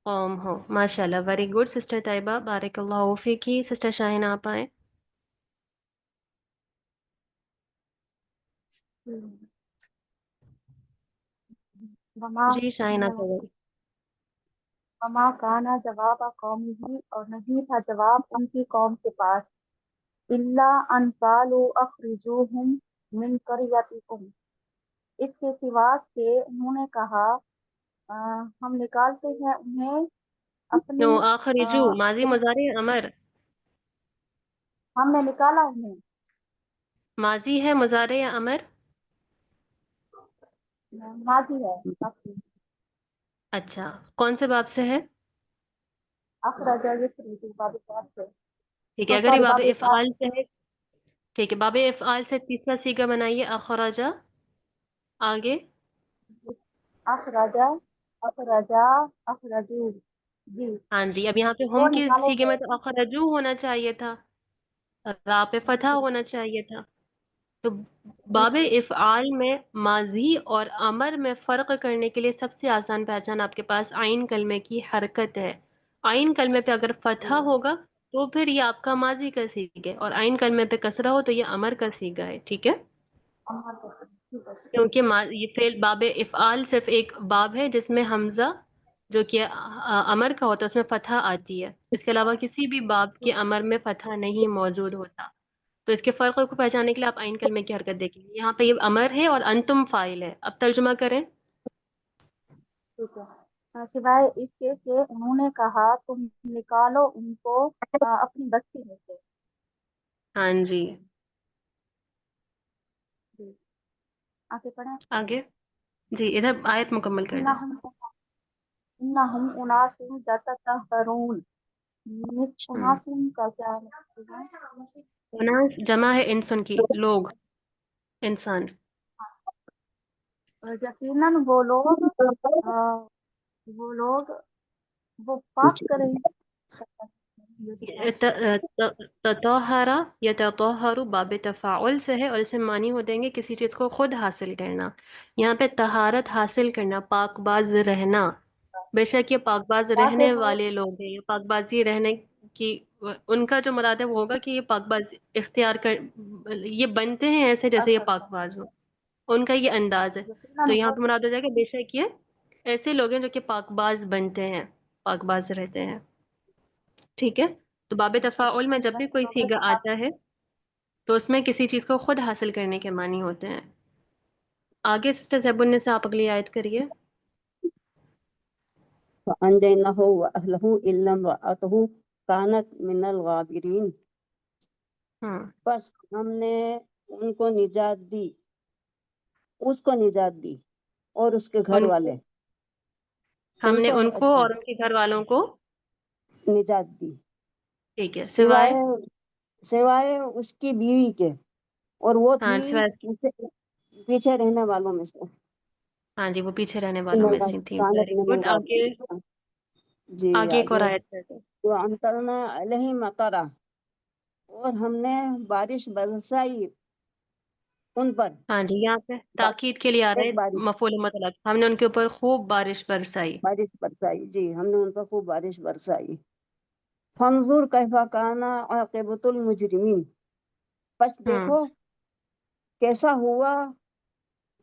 قوم ہو. ماشاء اللہ، ویری گڈ سسٹر طیبہ، بارک اللہ فیکی. سسٹر شاہین آپ آئیں. جی شاہین آپ آئیں. وما کانا جواب قومه، اور نہیں تھا جواب ان کی قوم کے پاس، الا ان قالوا اخرجوهم من قريتكم، اس کے سوا کہ انہوں نے کہا ہم نکالتے ہیں انہیں اپنی نو آخرجو ماضی مضارع امر، ہم نے نکالا انہیں. ماضی ہے مضارع یا امر؟ ماضی ہے. اچھا، کون سے باب سے ہے؟ اخرج یخرج باب سے. ٹھیک ہے، اگر یہ باب افعال سے ہے، ٹھیک ہے، باب افعال سے تیسرا صیغہ بنائیے اخرجا. آگے اخرجا اخرجو. جی ہاں جی، اب یہاں پہ ہم کی صیغے میں تو اخرجو ہونا چاہیے تھا، را پہ فتح ہونا چاہیے تھا. تو باب افعال میں ماضی اور امر میں فرق کرنے کے لیے سب سے آسان پہچان آپ کے پاس عین کلمے کی حرکت ہے. عین کلمے پہ اگر فتح ہوگا تو پھر یہ آپ کا ماضی کا صیغہ ہے، اور عین کلمے پہ کسرہ ہو تو یہ امر کا صیغہ ہے. ٹھیک ہے، کیونکہ یہ فعل باب افعال صرف ایک باب ہے جس میں حمزہ جو کہ امر کا ہوتا ہے اس میں فتح آتی ہے، اس کے علاوہ کسی بھی باب کے امر میں فتح نہیں موجود ہوتا. تو اس کے فرق کو پہچاننے کے لیے آپ عین کلمے کی حرکت دیکھیں گے. یہاں پہ یہ امر ہے اور انتم فاعل ہے. اب ترجمہ کریں. ٹھیک ہے، سوائے اس کے کہ انہوں نے کہا تم نکالو ان کو اپنی بستی میں سے. ہاں جی، آگے پڑھیں. آگے جی، ادھر آیت مکمل کر دیں. انہم اناس یتطہرون، اناس کا کیا ہے؟ اناس جمع ہے انسن کی، لوگ، انسان. یقیناً وہ لوگ وہ پاک کریں. تطہرا یا تطہر باب تفاعل سے ہے، اور اسے معنی ہو دیں گے کسی چیز کو خود حاصل کرنا. یہاں پہ طہارت حاصل کرنا، پاک باز رہنا. بے شک یہ پاک باز رہنے والے لوگ ہیں، یہ پاک بازی رہنے کی ان کا جو مراد ہے وہ ہوگا کہ یہ پاک باز اختیار کر، یہ بنتے ہیں ایسے جیسے یہ پاک باز ہو، ان کا یہ انداز ہے. تو یہاں پہ مراد ہو جائے گا بے شک یہ ایسے لوگ ہیں جو کہ پاک باز بنتے ہیں، پاک باز رہتے ہیں. ٹھیک ہے، تو باب تفاعل میں جب بھی کوئی صیغہ آتا ہے تو اس میں کسی چیز کو خود حاصل کرنے کے معنی ہوتے ہیں. آگے سسٹر زیب النساء آپ اگلی آیت کریے. فَأَنجَيْنَاهُ وَأَهْلَهُ إِلَّا امْرَأَتَهُ كَانَتْ مِنَ الْغَابِرِينَ، بس ہم نے ان کو نجات دی، اس کو نجات دی اور اس کے گھر والے، ہم نے ان کو اور ان کے گھر والوں کو نجات دی، ٹھیک ہے، سوائے اس کی بیوی کے، اور وہ تھی پیچھے رہنے والوں میں سے. ہاں جی، وہ پیچھے رہنے والوں میں سے تھی. Very good. آگے جی آگے ایک اور آیت کر دیں. وَأَمْطَرْنَا عَلَيْهِمْ مَطَرًا، اور ہم نے بارش برسائی ان پر، ہاں جی، یہاں پہ تاکید کے لیے آ رہا ایک ہے بارش مفعول مطلق، ہم نے ان کے اوپر خوب بارش برسائی. بارش برسائی، جی ہم نے ان پر خوب بارش برسائی. فانظر کیف کان عاقبۃ المجرمین، پس دیکھو کیسا ہوا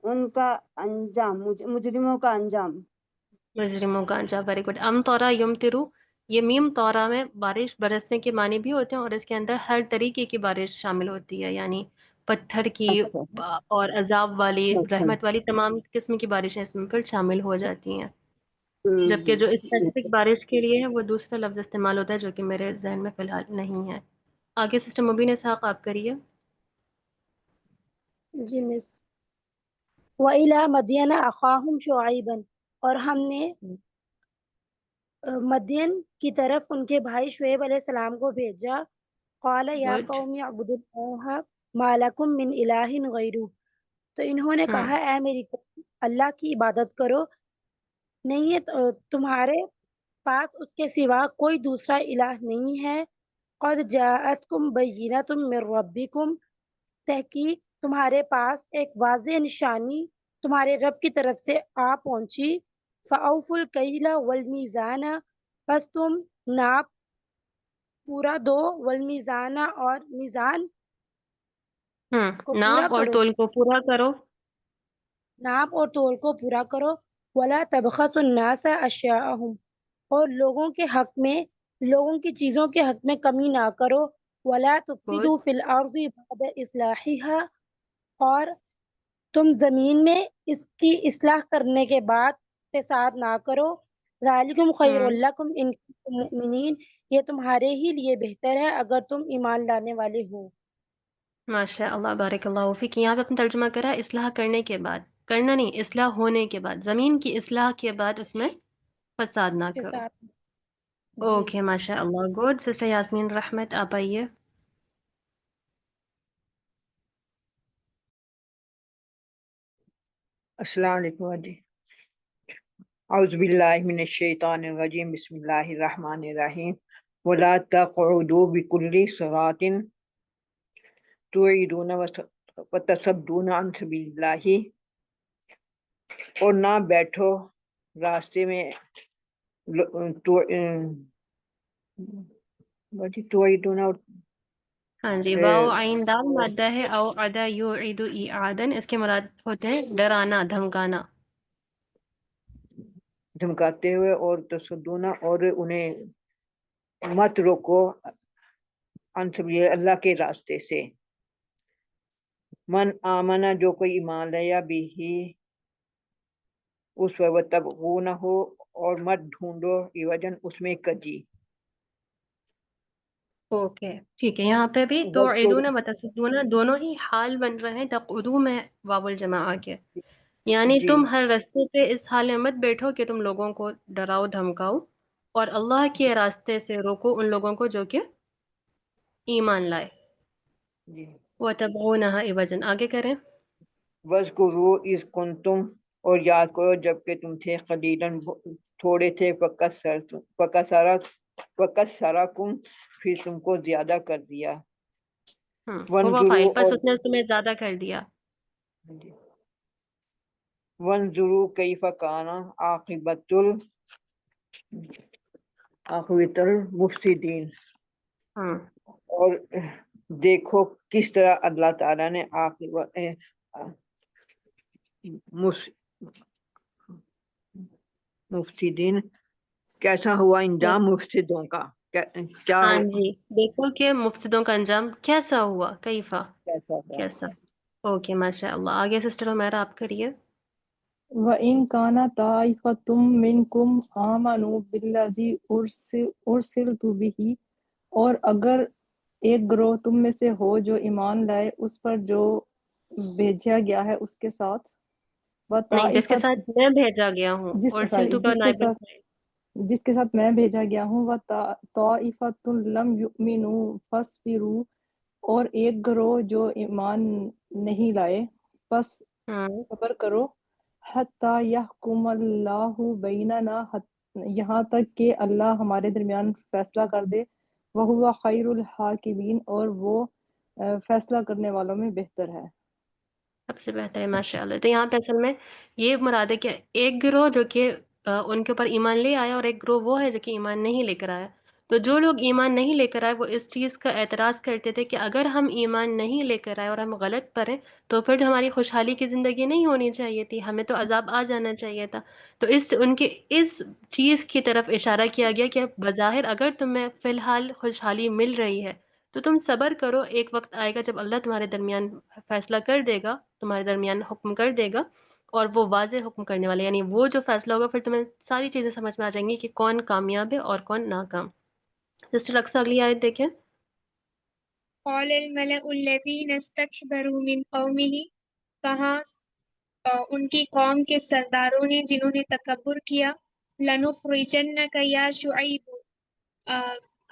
ان کا انجام، مجرموں کا انجام. مجرموں کا انجام. Very good. امطر یمطر، یہ میم طورا میں بارش برسنے کے معنی بھی ہوتے ہیں، اور اس کے اندر ہر طریقے کی بارش شامل ہوتی ہے، یعنی پتھر کی اچھا اور عذاب والی، اچھا. رحمت والی، تمام قسم کی بارشیں اس میں پھر شامل ہو جاتی ہیں. ہوں، جبکہ جو اسپیسیفک بارش کے لیے ہے وہ دوسرا لفظ استعمال ہوتا ہے جو کہ میرے ذہن میں فی الحال نہیں ہے. آگے سسٹر مبین اسحاق آپ کریے. جی مس. وَإِلَى مَدْيَنَ أَخَاهُمْ شُعَيْبًا، اور ہم نے مدین کی طرف ان کے بھائی شعیب علیہ السلام کو بھیجا. قال یا گڈ. قوم اعبدوا اللہ ما لکم من الہ غیرہ، تو انہوں نے کہا اے میری قوم اللہ کی عبادت کرو، نہیں ہے تمہارے پاس اس کے سوا کوئی دوسرا الہ نہیں ہے. قد جاءتکم بینۃ من ربکم، تحقیق تمہارے پاس ایک واضح نشانی تمہارے رب کی طرف سے آ پہنچی. فَأَوْفُوا الْكَيْلَ وَالْمِيزَانَ، بس تم ناپ پورا دو، والمیزان اور میزان کو پورا ناپ اور کرو، تول کو پورا کرو. ناپ اور تول کو پورا کرو. وَلَا تَبْخَسُوا النَّاسَ أَشْيَاءَهُمْ، اور لوگوں کے حق میں، لوگوں کی چیزوں کے حق میں کمی نہ کرو. وَلَا تُفْسِدُوا فِي الْأَرْضِ بَعْدَ إِصْلَاحِهَا، اور تم زمین میں اس کی اصلاح کرنے کے بعد فساد نہ کرو. ذَلِكُمْ خَيْرٌ لَكُمْ إِن كُنتُم مُؤْمِنِينَ، یہ تمہارے ہی لیے بہتر ہے اگر تم ایمان لانے والے ہو. ماشاء اللہ، بارک اللہ فیک. یہاں پہ اپنا ترجمہ کرا اصلاح کرنے کے بعد، کرنا نہیں، اصلاح ہونے کے بعد، زمین کی اصلاح کے بعد اس میں فساد نہ کرو. فساد. جی اوکے، ماشاء اللہ، گڈ. سسٹر یاسمین رحمت آپ آئیے. السلام علیکم جی. اعوذ باللہ من الشیطان الرجیم، بسم اللہ الرحمن الرحیم. ولا تقعدوا بكل صراط توعدون وتصدون عن سبیل اللہ، اور نہ بیٹھو راستے میں توعدون، ہاں جی، واو عین دال مادہ ہے، او عدا یعید ایعادن، اس کے مراد ہوتے ہیں ڈرانا، دھمکانا. دھمکاتے ہوئے، اور تصدون، اور انہیں مت روکو، عن سبیل اللہ کے راستے سے. من آمنا، جو کوئی ایمان لیا، بھی اس پر تبغونہ ہو، اور مت ڈھونڈو، ایوجن اس میں کجی. اوکے ٹھیک ہے. یہاں پہ بھی تو عیدون و تصدون دونوں ہی حال بن رہے ہیں تقعدو میں واو الجماعہ کے، یعنی جی تم ہر راستے پہ اس حال میں مت بیٹھو کہ تم لوگوں کو ڈراؤ دھمکاؤ، اور اللہ کے راستے سے روکو ان لوگوں کو جو کہ ایمان لائے. جی. وَتَبْغُونَهَا عِوَجًا، آگے کریں. وَاذْكُرُوا إِذْ كُنْتُمْ، اور یاد کرو جب کہ تم تھے، قلیلاً تھوڑے تھے، فَكَثَّرَكُمْ، پھر تم کو زیادہ کر دیا. ہوا فائل، وَانظُرُوا، پس اور اس نے تمہیں زیادہ کر دیا. وَانظُرُوا كَيْفَ كَانَ عَاقِبَةُ الْمُفْسِدِينَ، اور دیکھو کس طرح اللہ تعالیٰ نے مفسدین، کیسا ہوا انجام مفسدوں کا، کیا ہاں جی، دیکھو کہ مفسدوں کا انجام کیسا ہوا، کیفا، کیسا ہوا. کیسا. اوکے ماشاء اللہ. آگے سسٹر عمیرہ آپ کریے. وَإِن كَانَ طَائِفَةٌ مِّنكُمْ آمَنُوا بِالَّذِي أُرْسِلْتُ بِهِ، اور اگر ایک گروہ تم میں سے ہو جو ایمان لائے اس پر جو بھیجا گیا ہے اس کے ساتھ، نہیں، جس کے وَطَائِفَةٌ، ساتھ میں بھیجا گیا ہوں، ارسلتو کا نائب الفاعل. جس کے ساتھ میں بھیجا گیا ہوں، وَطَائِفَةٌ لَمْ يُؤْمِنُوا فَاصْبِرُوا، اور ایک گروہ جو ایمان نہیں لائے پس صبر کرو. حَتَّى يَحْكُمَ اللَّهُ بَيْنَنَا، یہاں تک کہ اللہ ہمارے درمیان فیصلہ کر دے، وَهُوَ خَيْرُ الْحَاكِمِينَ، اور وہ فیصلہ کرنے والوں میں بہتر ہے۔ سب سے بہتر ہے، ماشاء اللہ۔ تو یہاں پہ اصل میں یہ مراد ہے کہ ایک گروہ جو کہ ان کے اوپر ایمان لے آیا، اور ایک گروہ وہ ہے جو کہ ایمان نہیں لے کر آیا۔ تو جو لوگ ایمان نہیں لے کر آئے وہ اس چیز کا اعتراض کرتے تھے کہ اگر ہم ایمان نہیں لے کر آئے اور ہم غلط پر ہیں تو پھر تو ہماری خوشحالی کی زندگی نہیں ہونی چاہیے تھی، ہمیں تو عذاب آ جانا چاہیے تھا۔ تو ان کے اس چیز کی طرف اشارہ کیا گیا کہ بظاہر اگر تمہیں فی الحال خوشحالی مل رہی ہے تو تم صبر کرو، ایک وقت آئے گا جب اللہ تمہارے درمیان فیصلہ کر دے گا، تمہارے درمیان حکم کر دے گا، اور وہ واضح حکم کرنے والے، یعنی وہ جو فیصلہ ہوگا پھر تمہیں ساری چیزیں سمجھ میں آ جائیں گی کہ کون کامیاب ہے اور کون ناکام۔ سسٹر اقصی اگلی آیت دیکھیں۔ قال الملأ الذين استكبروا من قومه، کہا ان کی قوم کے سرداروں نے جنہوں نے تکبر کیا، لنخرجنک یا شعیب،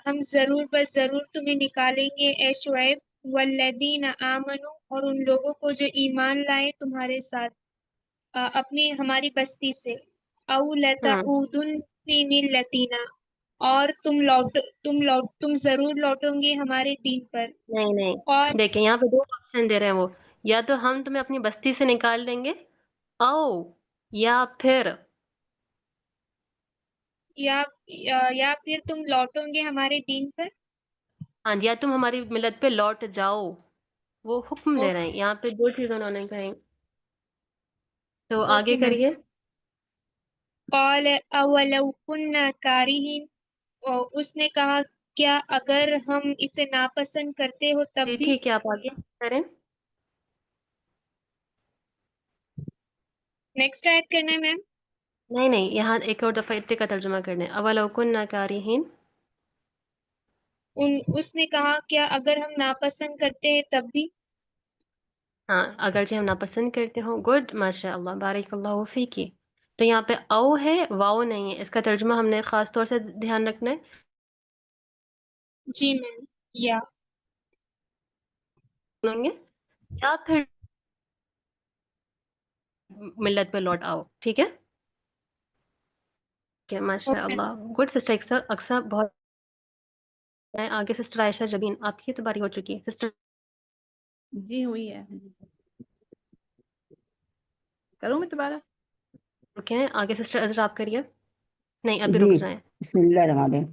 ہم ضرور بس ضرور تمہیں نکالیں گے اے شعیب، والذین آمنوا، اور ان لوگوں کو جو ایمان لائے تمہارے ساتھ، اپنی ہماری بستی سے، او لتعودن فی ملتنا، اور تم ضرور لوٹوں گے ہمارے دین پر۔ نہیں اور دیکھیں یہاں پہ دو آپشن دے رہے ہیں وہ، یا تو ہم تمہیں اپنی بستی سے نکال دیں گے، او یا پھر یا پھر تم لوٹوں گے ہمارے دین پر۔ ہاں یا تم ہماری ملت پہ لوٹ جاؤ، وہ حکم دے رہے ہیں یہاں پہ، دو چیزیں انہوں نے کہیں۔ تو آگے کریے۔ قال اولو كنا کارہین، اور اس نے کہا کیا اگر ہم اسے ناپسند کرتے ہو تب جی بھی۔ ٹھیک ہے، آپ آگے کریں۔ نیکسٹ ایڈ کرنا ہے میم؟ نہیں یہاں ایک اور دفعہ اتنے کا ترجمہ کرنے، اولو کنا کارہین۔ اس نے کہا کیا اگر ہم ناپسند کرتے ہیں تب بھی۔ ہاں اگرچہ ہم ناپسند کرتے ہوں، گڈ، ماشاء اللہ، بارک اللہ فیکی۔ تو یہاں پہ او ہے، واؤ نہیں ہے، اس کا ترجمہ ہم نے خاص طور سے دھیان رکھنا ہے۔ جی میم، یا یا پھر ملت پہ لوٹ آؤ، ٹھیک ہے؟ ماشاء اللہ، گڈ سسٹر اقصی، بہت آگے سسٹر عائشہ جبین، آپ کی تو باری ہو چکی ہے سسٹر۔ جی ہوئی ہے، کروں میں دوبارہ؟ رکیں، آگے سسٹر عذرا آپ کریے، نہیں ابھی جی، رک جائیں۔ بسم اللہ الرحمن الرحیم۔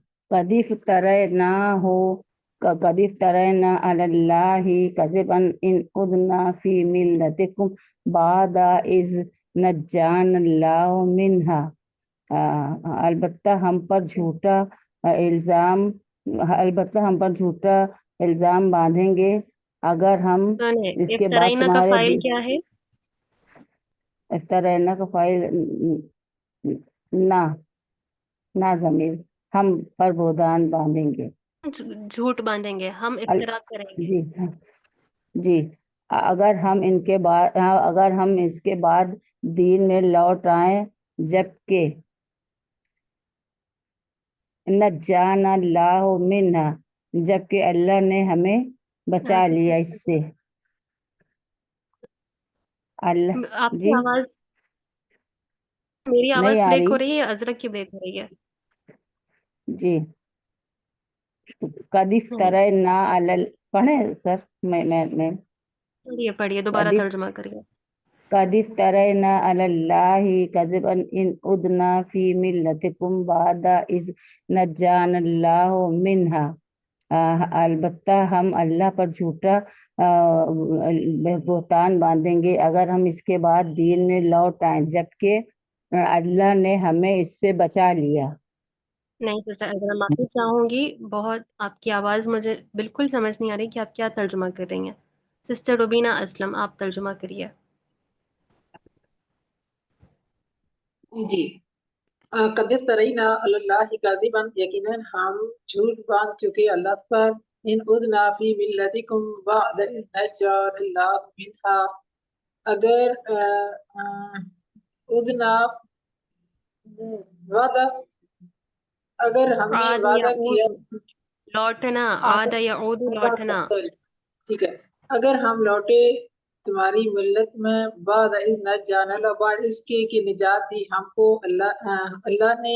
قد افترينا على الله كذبا إن عدنا في ملتكم بعد إذ نجانا الله منها، البتہ ہم پر جھوٹا الزام باندھیں گے اگر ہم اس کے بعد افترائنا کا تمہارے فائل کیا ہے؟ افترائنا کا فائل نہ ضمیر، ہم پر بہتان باندھیں گے، جھوٹ باندھیں گے، ہم افترا کریں گے۔ جی اگر ہم اس کے بعد دین میں لوٹ آئیں، جبکہ نجانا اللہ منہا، جبکہ اللہ نے ہمیں بچا لیا اس سے۔ اللہ آپ کی جی آواز، میری آواز نہیں آ بریک رہی ہو رہی ہے، ازرق کی بریک ہو رہی ہے؟ جی، قد افترينا على پڑھیں سر، میں پڑھیے دوبارہ ترجمہ کریے۔ قد افترينا على الله كذبا إن عدنا في ملتكم بعد إذ نجانا الله منها، البتہ ہم اللہ پر جھوٹا بہتان باندھیں گے اگر ہم اس کے بعد دین میں لوٹ آئیں، جبکہ اللہ نے ہمیں اس سے بچا لیا۔ نہیں سسٹر اگر معافی چاہوں گی، بہت آپ کی آواز مجھے بالکل سمجھ نہیں آ رہی کہ آپ کیا ترجمہ کر رہی ہیں۔ سسٹر روبینہ اسلم، آپ ترجمہ کریے۔ جی، قد افترینا علی اللہ کاذبا، یقیناً ہم جھوٹ باندھ چکے اللہ پر، ان عدنا فی ملتکم بعد اذ نجانا اللہ منہا، اگر عدنا وعدہ، اگر ہم نے عاد وعدہ کیا، لوٹنا، عاد یعود لوٹنا، ٹھیک ہے، اگر ہم لوٹے تمہاری ملت میں بعد از نجانا اللہ، بعد اس کے کہ نجات دی ہم کو اللہ نے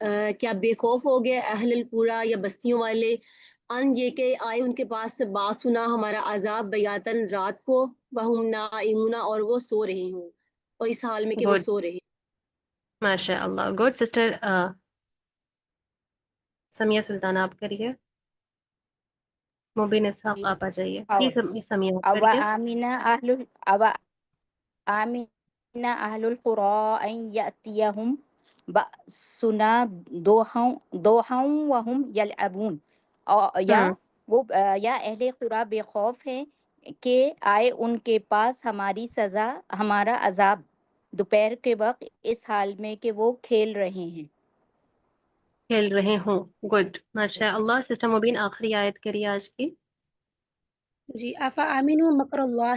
کیا بے خوف ہو گئے اہل القرا یا بستیوں والے ان یہ کہ آئے ان کے پاس سے باسنا ہمارا عذاب بیاتن رات کو وہم نائمون اور وہ سو رہے ہوں، اور اس حال میں کہ وہ گڈ، سو رہے ہیں۔ ماشاء اللہ، گڈ سسٹر سمیہ سلطانہ آپ کریے، مبین اسحاق آپ آ جائیے جی، سمیہ آپ أو کریے۔ آمن أهل القرى أن يأتيهم بأسنا ضحى وهم يلعبون، یا یا اہل قرى بے خوف ہیں کہ آئے ان کے پاس ہماری سزا ہمارا عذاب دوپہر کے وقت اس حال میں کہ وہ کھیل رہے ہیں۔ کھیل رہے ہوں، گڈ ماشاء اللہ۔ سسٹر مبین آخری آیت کریے آج کی۔ جی، افامنوا مکر اللہ،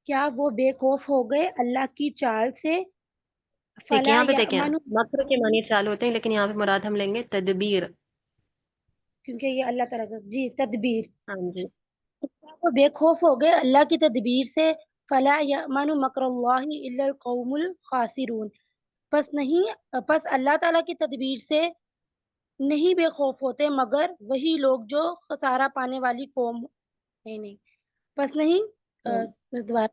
کیا وہ بے خوف ہو گئے اللہ کی چال سے؟ دیکھیں فلا یہاں پہ دیکھیں یامن، مکر کے معنی چال ہوتے ہیں، لیکن یہاں پہ مراد ہم لیں گے تدبیر۔ کیونکہ یہ اللہ تعالیٰ کا جی تدبیر، ہاں جی، کیا وہ بے خوف ہو گئے اللہ کی تدبیر سے؟ فلا یامن مکر اللہ الا القوم الخاسرون، پس اللہ تعالیٰ کی تدبیر سے نہیں بے خوف ہوتے مگر وہی لوگ جو خسارہ پانے والی قوم ہے۔ نہیں پس نہیں بس دوبارہ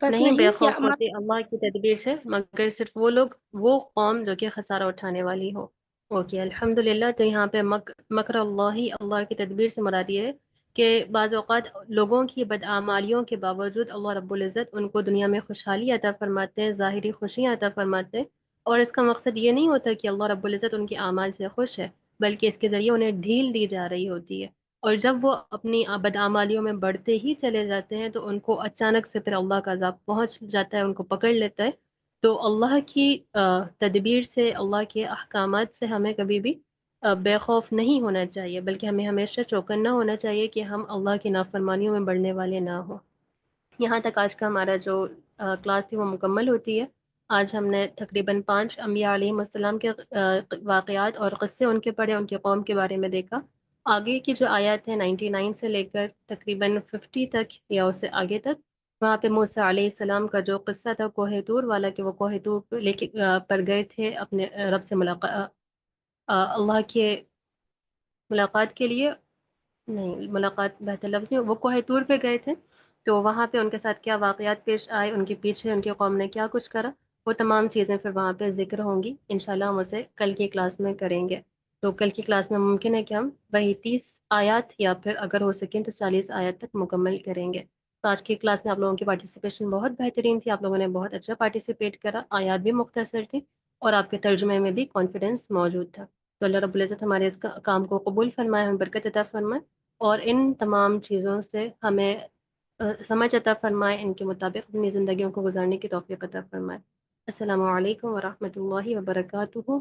پس نہیں بے نہیں خوف ہوتے اللہ کی تدبیر سے مگر صرف وہ لوگ، وہ قوم جو کہ خسارہ اٹھانے والی ہو۔ اوکے الحمدللہ۔ تو یہاں پہ مکر اللہ، اللہ کی تدبیر سے مراد یہ ہے کہ بعض اوقات لوگوں کی بدعمالیوں کے باوجود اللہ رب العزت ان کو دنیا میں خوشحالی عطا فرماتے ہیں، ظاہری خوشیاں عطا فرماتے ہیں، اور اس کا مقصد یہ نہیں ہوتا کہ اللہ رب العزت ان کے اعمال سے خوش ہے، بلکہ اس کے ذریعے انہیں ڈھیل دی جا رہی ہوتی ہے، اور جب وہ اپنی بدعمالیوں میں بڑھتے ہی چلے جاتے ہیں تو ان کو اچانک سے پھر اللہ کا عذاب پہنچ جاتا ہے، ان کو پکڑ لیتا ہے۔ تو اللہ کی تدبیر سے، اللہ کے احکامات سے ہمیں کبھی بھی بے خوف نہیں ہونا چاہیے، بلکہ ہمیں ہمیشہ چوکنا ہونا چاہیے کہ ہم اللہ کی نافرمانیوں میں بڑھنے والے نہ ہوں۔ یہاں تک آج کا ہمارا جو کلاس تھی وہ مکمل ہوتی ہے۔ آج ہم نے تقریباً 5 انبیاء علیہم السلام کے واقعات اور قصے ان کے پڑھے، ان کے قوم کے بارے میں دیکھا۔ آگے کی جو آیات ہیں 99 سے لے کر تقریباً 50 تک یا اس سے آگے تک، وہاں پہ موسیٰ علیہ السلام کا جو قصہ تھا کوہ طور والا، کہ وہ کوہ طور پر گئے تھے اپنے رب سے اللہ کے ملاقات کے لیے، نہیں ملاقات بہتر لفظ میں، وہ کوہ طور پہ گئے تھے، تو وہاں پہ ان کے ساتھ کیا واقعات پیش آئے، ان کے پیچھے ان کی قوم نے کیا کچھ کرا، وہ تمام چیزیں پھر وہاں پہ ذکر ہوں گی انشاءاللہ۔ ہم اسے کل کی کلاس میں کریں گے۔ تو کل کی کلاس میں ممکن ہے کہ ہم وہی 30 آیات یا پھر اگر ہو سکیں تو 40 آیات تک مکمل کریں گے۔ تو آج کی کلاس میں آپ لوگوں کی پارٹیسپیشن بہت بہترین تھی، آپ لوگوں نے بہت اچھا پارٹیسپیٹ کرا، آیات بھی مختصر تھی اور آپ کے ترجمے میں بھی کانفیڈنس موجود تھا۔ تو اللہ رب العزت ہمارے اس کام کو قبول فرمائے، ہمیں برکت عطا فرمائے، اور ان تمام چیزوں سے ہمیں سمجھ عطا فرمائے، ان کے مطابق اپنی زندگیوں کو گزارنے کی توفیق عطا فرمائے۔ السلام علیکم ورحمۃ اللہ وبرکاتہ۔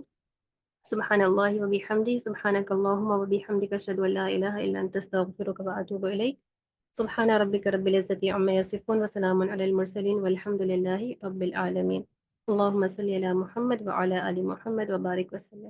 سبحان اللہ وبحمدہ، سبحانک اللہم وبحمدک، اشہد ان لا الہ الا انت، استغفرک واتوب الیک۔ سبحان ربک رب العزۃ عما یصفون وسلام علی المرسلین والحمد للہ رب العالمین۔ اللہم صلی علی محمد وعلی آل محمد وبارک وسلم۔